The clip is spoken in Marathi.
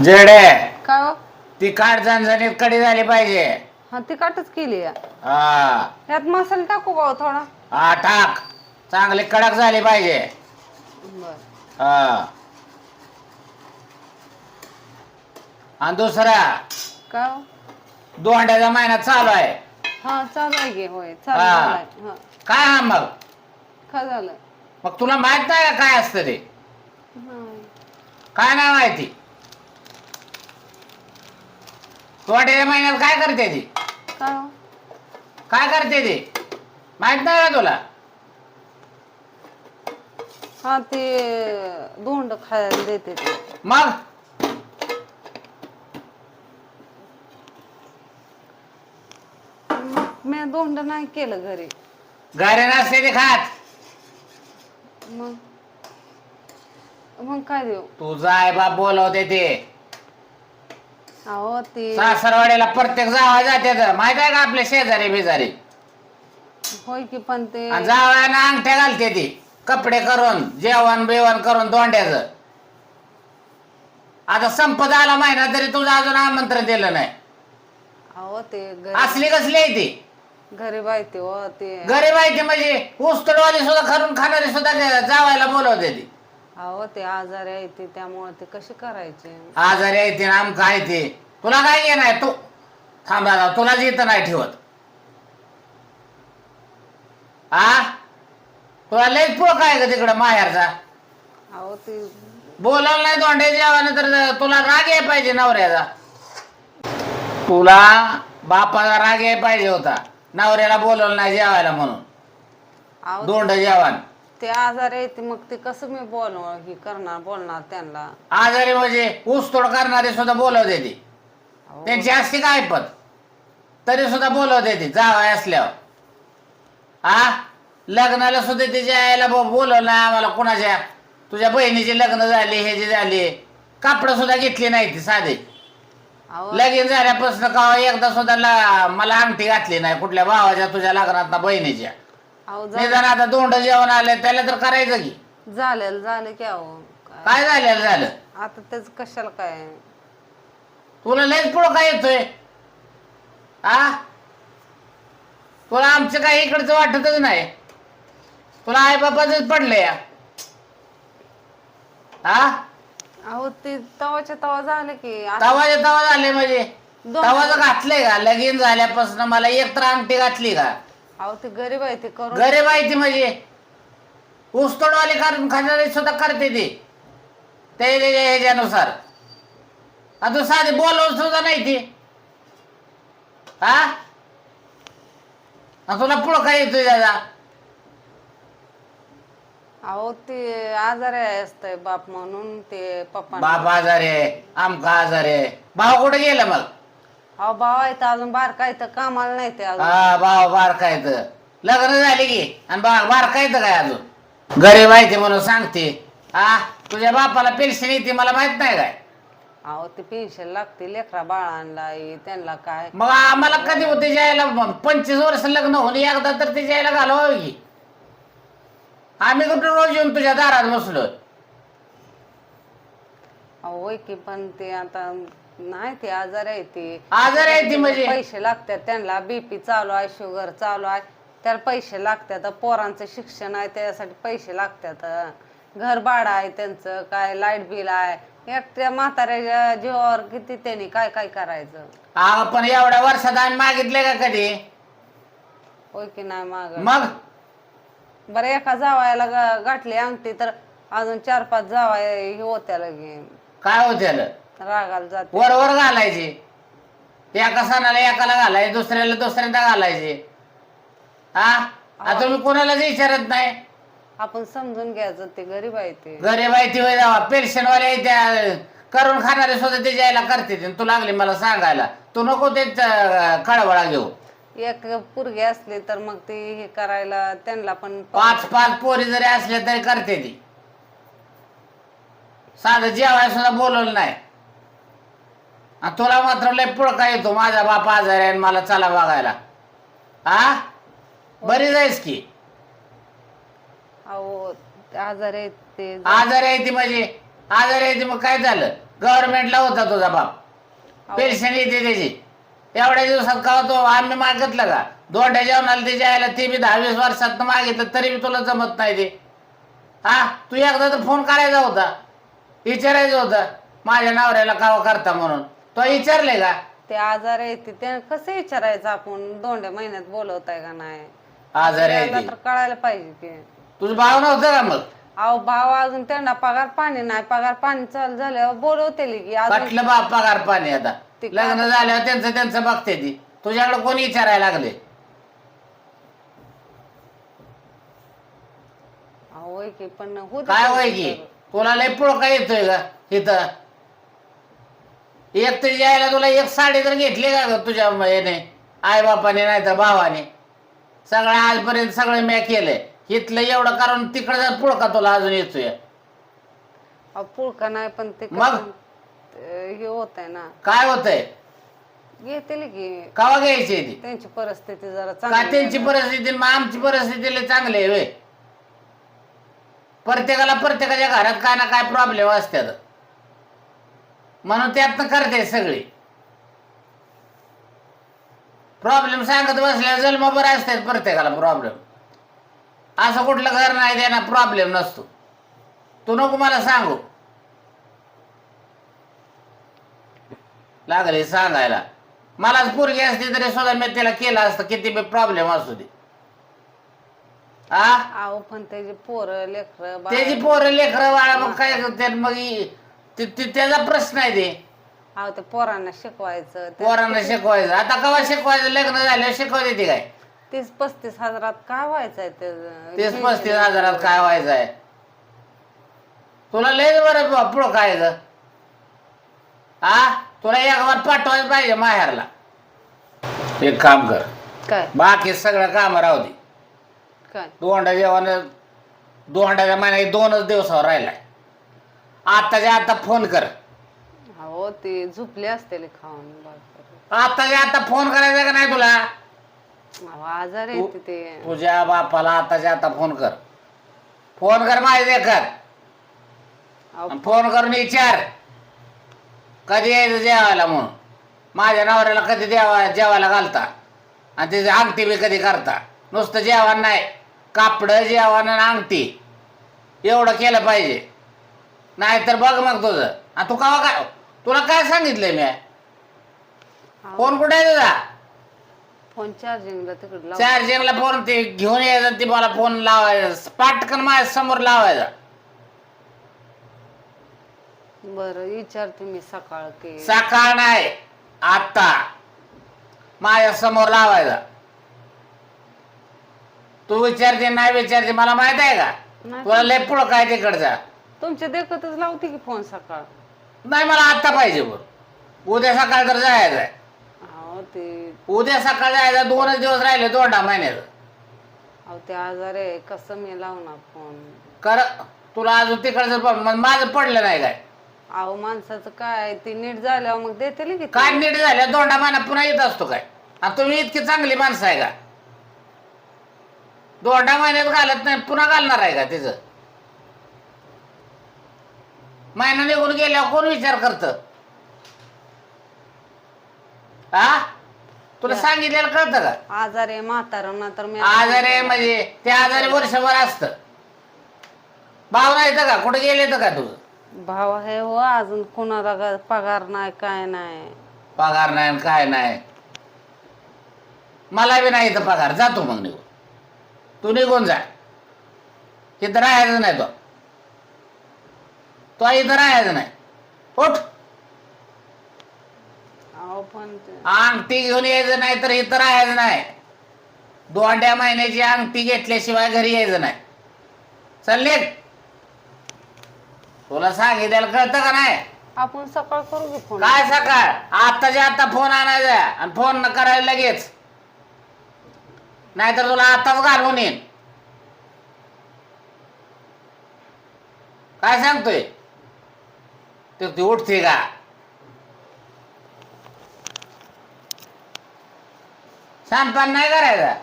जेडे काय हो? ती काट झणझणीत कडी झाली पाहिजे. हा तिखटच केली या. हा यात मसाला टाकू का हो थोडा? हा टाक, चांगली कडक झाली पाहिजे. बर. हा आणि दुसरा काय हो? दोंड्याचा महिना चालू आहे. हा चालू आहे की. होय चालू हा झालाय. हा काय हा मग काय झालं? मग तुला माहित नाही का काय असतं ते? नाही. काय नाही माहिती? दोंड्याच्या महिन्यात काय करते ती? काय हो? काय करते ती माहित नाही का तुला? हा ते धोंड खायला देते ते. मग मी धोंड नाही केलं घरी. घरी नसते ते खात. मग मग काय देऊ? तुझा आई बाप बोलवते ते. अहो ते सासरवाड्याला प्रत्येक जावा जाते माहित आहे का आपले शेजारी बिजारी? होय की पण ते आणि जावयाना अंगठ्या घालते ती कपडे करून जेवण बिवण करून दोंड्याचं. आता संपत आला महिना तरी तुझं अजून आमंत्रण दिलं नाही. अहो ते असली कसली आहे ती? घरी बायते हो ते. गरीब आहे ती म्हणजे ऊसतोडवाली सुद्धा करून खाणारी सुद्धा जावायला बोलवते ती. अहो ते आजारी आहे ते त्यामुळे ते कसे करायचे? आजारी आहे ते आमका आहे ते. तुला काय येणार तू थांबा, तुलाच येतं नाही ठेवत. आ तुला लयच पुळ काय ग तिकडं माहेरचा? अहो ते बोलावलं नाही दोंड्या जेवायला तर तुला राग याय पाहिजे नवऱ्याचा. तुला बापाचा राग याय पाहिजे होता नवऱ्याला बोलवलं नाही जेवायला म्हणून. अहो दोंड जेवण ते आजारी आहे ते मग ते कसं मी बोलणार त्यांना? आजारी म्हणजे ऊसतोड करणारे सुद्धा बोलवते ती. अहो, त्यांची असते काय पत तरी सुद्धा बोलवते ती जावाय असल्यावर. आ लग्नाला सुद्धा तिच्या आईला बोलवलं नाही आम्हाला कुणाच्या. तुझ्या बहिणीचे लग्न झाले हे जे झाले कापड सुद्धा घेतली नाही ती साधे. अहो लगीन झाल्यापासून का एकदा सुद्धा मला अंगठी घातली नाही कुठल्या भावाच्या तुझ्या लग्नात ना बहिणीच्या. अहो निदान आता दोंड जेवण आले त्याला तर करायचं की. झालं की अहो काय झालेलं झालं? आता त्याच कशाला काय? तुला लयच पुढं काय येतोय? आ तुला आमचं काही इकडचं वाटतच नाही. तुला आई बापाच पडलंय या. हा अहो ते तवाच्या तवा झालं की तवाचे तवा झाले म्हणजे दोन- तवाचं घातलंय का? लगीन झाल्यापासून मला एक तर अंगठी घातली का? अहो ते गरीब आहे ते करून गरीब आहे ती म्हणजे ऊसतोडवाली करून खाणारी सुद्धा करते ती ते ह्याच्यानुसार. आता साधी बोलवून सुद्धा नाही ती. हा तुला पुढं काय येतोय दादा? अहो ते आजारी असतंय बाप म्हणून ते पप्पा. बाप आजार आहे आमका आजार आहे. भाव कुठे गेला मग? अहो भाव आहे तर अजून बारका आहे तर कामाला नाही ते अजून. हा भाव बारकायत लग्न झाले की आणि बारकायत काय अजून? गरीब आहे ते म्हणून सांगते. हा तुझ्या बापाला पेन्शन येते मला माहित नाही काय? अहो ते पेन्शन लागते लेकरा बाळांना त्यांना काय. मग आम्हाला कधी होते जायला 25 वर्ष लग्न होऊन एकदा तर ते जायला घालवावं की. आम्ही कुठं रोज येऊन तुझ्या दारात बसलो? अहो होय की पण ते आता नाही ते आजार आहे ते. आजार आहे ती म्हणजे पैसे लागतात त्यांना. बीपी चालू आहे शुगर चालू आहे त्याला पैसे लागतात. पोरांचं शिक्षण आहे त्यासाठी पैसे लागतात. घर भाडं आहे त्यांचं काय लाईट बिल आहे. एकट्या म्हाताऱ्याच्या जीवावर किती त्यांनी काय काय करायचं. पण एवढ्या वर्षात आम्ही मागितले का कधी? होय की नाही माग मग बरं एका जावायला गाठली अंगठी तर अजून 4-5 जावाय होत्या लगे काय होते रागाला जाते. वर वर घालायचे. एका सणाला एकाला घालायचे दुसऱ्याला दुसऱ्यांदा घालायचे. हा तुम्ही कोणालाच विचारत नाही. आपण समजून घ्यायचं ते गरीब आहे ते. गरीब आहे ती पेन्शनवाले त्या करून खाणारे सुद्धा ते जायला करते. तू लागली मला सांगायला. तू नको ते कळवळा घेऊ. एक पोरगी असली तर मग ती हे करायला त्यांना पण 5-5 पोरी जरी असल्या तरी करते ती. साधं जेवायला सुद्धा बोलवलं नाही. आणि तुला मात्र लय पुळका येतो माझा बाप आजारी आहे मला चला बघायला. हा बरी जायस की. अहो आजार आहे ते आजारी आहे ती म्हणजे आजारी आहे ती मग काय झालं? गव्हर्नमेंटला होता तुझा बाप, पेन्शन येते त्याची. एवढ्या दिवसात का तो आम्ही मागितलं का? दोंड्या जेवणाला ते जायला ते बी 10-20 वर्षात मागितलं तरी बी तुला जमत नाही ते. हा, तू एकदा तर फोन करायचा होता, विचारायचं होतं माझ्या नवऱ्याला कावा करता म्हणून. तो विचारले का? ते आजार येते ते कसं विचारायचं आपण? दोंड्या महिन्यात बोलवताय का नाही? आजार आहे आपल्याला ते. तर कळायला पाहिजे की. तुझं भाव नव्हतं का मग? अहो भाव अजून त्यांना पगार पाणी नाही. पगार पाणी चालू झाल्यावर बोलवतेली की अजून. कटलं बाप पगार पाणी आता. ते लग्न झाल्यावर त्यांचं त्यांचं बघते ती. तुझ्याकडे कोणी विचारायला लागले? अहो होय की, पण होऊ दे काय त्यांचं होय की? तर. तुला लय पुळका येतोय का इथं? एक तर यायला तुला एक साडी तर घेतली का ग तुझ्या याने, आई बापाने नाही तर भावाने? सगळं आजपर्यंत सगळं मी केलंय. इथलं एवढं कारण तिकडे पुळका तुला अजून येतोय. अहो पुळका नाही पण ते मग? कसं, हे होत आहे ना. काय होतंय? घेतील की. कावा घ्यायची ती? त्यांची परिस्थिती जरा का चांगली त्यांची आहे. परिस्थिती मग आमची परिस्थिती लय चांगली आहे व्हय? प्रत्येकाला प्रत्येकाच्या घरात काय ना काय प्रॉब्लेम असतात, म्हणून त्यातनं करते सगळी. प्रॉब्लेम सांगत बसल्या जन्म बरं असतात प्रत्येकाला प्रॉब्लेम. असं कुठलं घर नाही त्यांना प्रॉब्लेम नसतो. तू नको मला सांगू लागले सांगायला. मलाच पोरगी असते तरी सुद्धा मी तिला केलं असतं किती बी प्रॉब्लेम असू दे. अहो पण त्याची पोरं लेकर त्याची पोरं लेकरं बाळा मग काय करते मग त्याचा प्रश्न आहे ते. अहो ते पोरांना शिकवायचं. पोरांना शिकवायचं. आता कवा शिकवायचं? लग्न झाल्यावर शिकवते ती काय? 30-35 हजारात काय व्हायचंय ते? 30-35 हजारात काय व्हायचं आहे? तुला लय बरं पुढं काय ग? तुला एक वार पाठवायचं पाहिजे माहेरला. एक काम कर, काय बाकी सगळं काम राहू दे. काय दोंडा जेवण, दोंडाच्या महिन्यात 2च दिवसावर राहिलाय. आताच्या आता फोन कर. हो ते झोपले असतील खाऊन बाकी. आताच्या आता फोन करायचा का नाही तुला? अहो आजार येते ते. तुझ्या बापाला आताच्या आता फोन कर. फोन कर माहिती कर. अहो, फोन करून विचार कधी यायचं जेवायला म्हणून. माझ्या नवऱ्याला कधी जेवायला घालता आणि त्याची अंगठी बी कधी करता. नुसतं जेवण नाही, कापडं जेवण आणि अंगठी एवढं केलं पाहिजे. नाहीतर बघ मग तुझं. आणि तू कावा काय, तुला काय सांगितलंय मी? फोन कुठे आहे तुझा? फोन चार्जिंगला तिकडे लाव. चार्जिंगला फोन ते घेऊन यायचा, ती मला फोन लावायचा पाटकन माझ्या समोर लावायचा. बरं विचारते मी सकाळ की. सकाळ नाही, आता माझ्या समोर लावायचा. तू विचारते नाही विचारते मला माहित आहे का? नाही. तुला लय पुढं काय तिकडचा तुमच्या देखतच लावते की फोन सकाळ. नाही, मला आता पाहिजे बरं. उद्या सकाळ तर जायचं आहे. अहो ते उद्या सकाळ जायचं. 2च दिवस राहिले दोंडा महिन्याचं. अहो ते आजार आहे कसं मी लावणार फोन? कर तुला अजून तिकडचं माझं पडलं नाही काय? अहो माणसाचं काय ते नीट झाल्यावर मग देते की. काय नीट झालं? दोंडा महिना पुन्हा येत असतो काय? आणि तुम्ही इतकी चांगली माणसं आहे का? दोंडा महिन्यात घालत नाही पुन्हा घालणार आहे का तिचं? महिना निघून गेल्यावर कोण विचार करत? तुला सांगितलेलं कळतं का? आजार आहे म्हातारा तर मी आजार आहे म्हणजे ते आजारी वर्षभर असत. भाव नाही का? कुठे गेले तर का तुझं? भाव आहे हो अजून कोणाला पगार नाही काय नाही. पगार नाही काय नाही. मला बी नाही तर पगार. जातो मग निघून. तू निघून जा. इथं राहायचं नाही. तो इथं राहायचं नाही. उठ. अहो पण अंगठी घेऊन यायचं नाही तर इथं राहायचं नाही. दोंड्या महिन्याची अंगठी घेतल्याशिवाय घरी यायचं नाही. चल निघ. तुला सांगितलं कळतं का नाही? आपण सकाळ करू की फोन. काय सकाळ? आताच्या आता फोन आणायचा आणि फोन करायला लगेच. नाहीतर तुला आताच घालून येईन. काय सांगतोय? ती उठते का? सांगताना नाही करायचा.